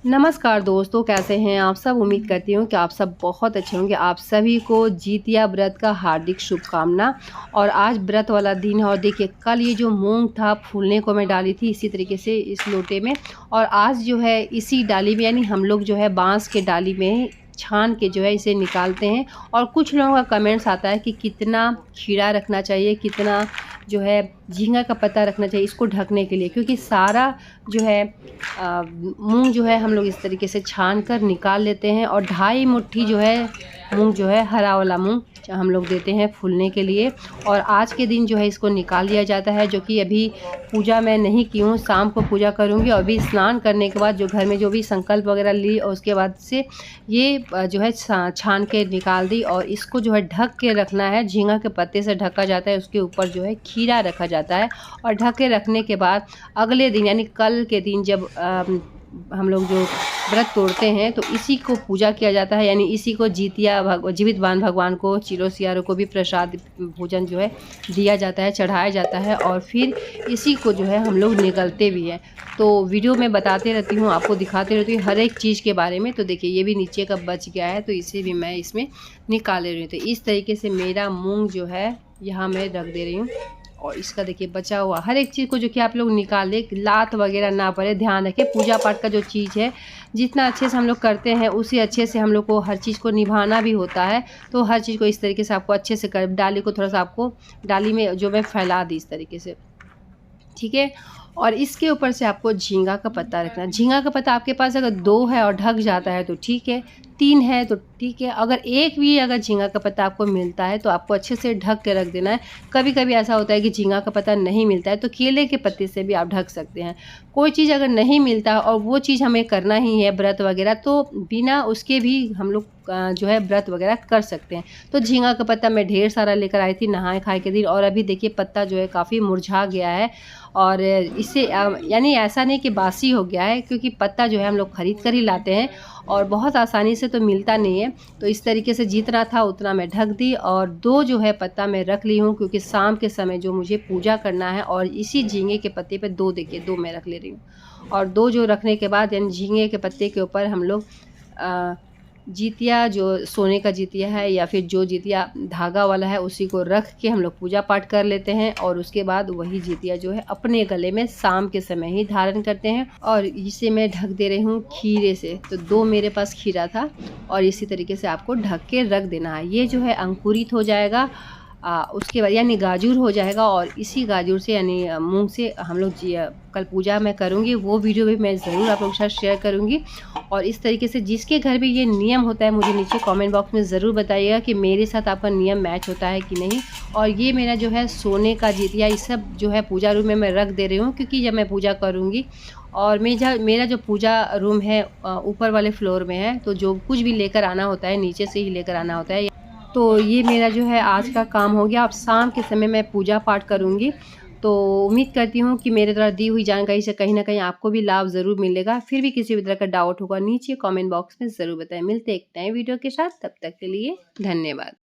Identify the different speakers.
Speaker 1: नमस्कार दोस्तों, कैसे हैं आप सब। उम्मीद करती हूँ कि आप सब बहुत अच्छे होंगे। आप सभी को जितिया व्रत का हार्दिक शुभकामना। और आज व्रत वाला दिन है और देखिए कल ये जो मूंग था फूलने को मैं डाली थी इसी तरीके से इस लोटे में, और आज जो है इसी डाली में, यानी हम लोग जो है बांस के डाली में छान के जो है इसे निकालते हैं। और कुछ लोगों का कमेंट्स आता है कि कितना खीरा रखना चाहिए, कितना जो है झींगा का पत्ता रखना चाहिए इसको ढकने के लिए, क्योंकि सारा जो है मूंग जो है हम लोग इस तरीके से छान कर निकाल लेते हैं। और 2.5 मुट्ठी जो है मूंग जो है हरा वाला मूंग हम लोग देते हैं फूलने के लिए। और आज के दिन जो है इसको निकाल लिया जाता है, जो कि अभी पूजा मैं नहीं की हूँ, शाम को पूजा करूँगी। और अभी स्नान करने के बाद जो घर में जो भी संकल्प वगैरह ली और उसके बाद से ये जो है छान के निकाल दी। और इसको जो है ढक के रखना है, झींगा के पत्ते से ढका जाता है, उसके ऊपर जो है खीरा रखा जाता है। और ढक के रखने के बाद अगले दिन यानी कल के दिन जब हम लोग जो व्रत तोड़ते हैं तो इसी को पूजा किया जाता है, यानी इसी को जितिया जीवित बान भगवान को, चिरो सियारों को भी प्रसाद भोजन जो है दिया जाता है, चढ़ाया जाता है। और फिर इसी को जो है हम लोग निकलते भी हैं। तो वीडियो में बताते रहती हूँ, आपको दिखाते रहती हूँ हर एक चीज़ के बारे में। तो देखिए ये भी नीचे का बच गया है तो इसे भी मैं इसमें निकाल ले रही हूँ। तो इस तरीके से मेरा मूँग जो है यहाँ मैं रख दे रही हूँ। और इसका देखिए बचा हुआ हर एक चीज़ को जो कि आप लोग निकाल ले, लात वगैरह ना पड़े, ध्यान रखें। पूजा पाठ का जो चीज़ है जितना अच्छे से हम लोग करते हैं उसी अच्छे से हम लोग को हर चीज़ को निभाना भी होता है। तो हर चीज़ को इस तरीके से आपको अच्छे से कर, डाली को थोड़ा सा आपको डाली में जो मैं फैला दी इस तरीके से, ठीक है। और इसके ऊपर से आपको झींगा का पत्ता रखना है। झींगा का पत्ता आपके पास अगर 2 है और ढक जाता है तो ठीक है, 3 है तो ठीक है। अगर एक भी अगर झींगा का पत्ता आपको मिलता है तो आपको अच्छे से ढक के रख देना है। कभी कभी ऐसा होता है कि झींगा का पत्ता नहीं मिलता है तो केले के पत्ते से भी आप ढक सकते हैं। कोई चीज़ अगर नहीं मिलता और वो चीज़ हमें करना ही है व्रत वगैरह, तो बिना उसके भी हम लोग जो है व्रत वगैरह कर सकते हैं। तो झींगा का पत्ता मैं ढेर सारा लेकर आई थी नहाए खाए के दिन, और अभी देखिए पत्ता जो है काफ़ी मुरझा गया है। और इससे यानी ऐसा नहीं कि बासी हो गया है, क्योंकि पत्ता जो है हम लोग ख़रीद कर ही लाते हैं और बहुत आसानी से तो मिलता नहीं है। तो इस तरीके से जितना था उतना मैं ढक दी। और 2 जो है पत्ता मैं रख ली हूँ, क्योंकि शाम के समय जो मुझे पूजा करना है। और इसी झींगे के पत्ते पे 2 देखिए 2 मैं रख ले रही हूँ। और 2 जो रखने के बाद यानी झींगे के पत्ते के ऊपर हम लोग जितिया जो सोने का जितिया है या फिर जो जितिया धागा वाला है उसी को रख के हम लोग पूजा पाठ कर लेते हैं। और उसके बाद वही जितिया जो है अपने गले में शाम के समय ही धारण करते हैं। और इसे मैं ढक दे रही हूँ खीरे से। तो 2 मेरे पास खीरा था और इसी तरीके से आपको ढक के रख देना है। ये जो है अंकुरित हो जाएगा उसके बाद यानी गाजर हो जाएगा। और इसी गाजर से यानी मूंग से हम लोग कल पूजा मैं करूँगी, वो वीडियो भी मैं ज़रूर आप लोगों के साथ शेयर करूँगी। और इस तरीके से जिसके घर भी ये नियम होता है मुझे नीचे कमेंट बॉक्स में ज़रूर बताइएगा कि मेरे साथ आपका नियम मैच होता है कि नहीं। और ये मेरा जो है सोने का जितिया ये सब जो है पूजा रूम में मैं रख दे रही हूँ, क्योंकि जब मैं पूजा करूँगी और मेरा जो पूजा रूम है ऊपर वाले फ्लोर में है, तो जो कुछ भी लेकर आना होता है नीचे से ही लेकर आना होता है। तो ये मेरा जो है आज का काम हो गया। अब शाम के समय मैं पूजा पाठ करूँगी। तो उम्मीद करती हूँ कि मेरे द्वारा दी हुई जानकारी से कहीं ना कहीं आपको भी लाभ ज़रूर मिलेगा। फिर भी किसी भी तरह का डाउट होगा नीचे कमेंट बॉक्स में ज़रूर बताएं। मिलते हैं एक नए वीडियो के साथ, तब तक के लिए धन्यवाद।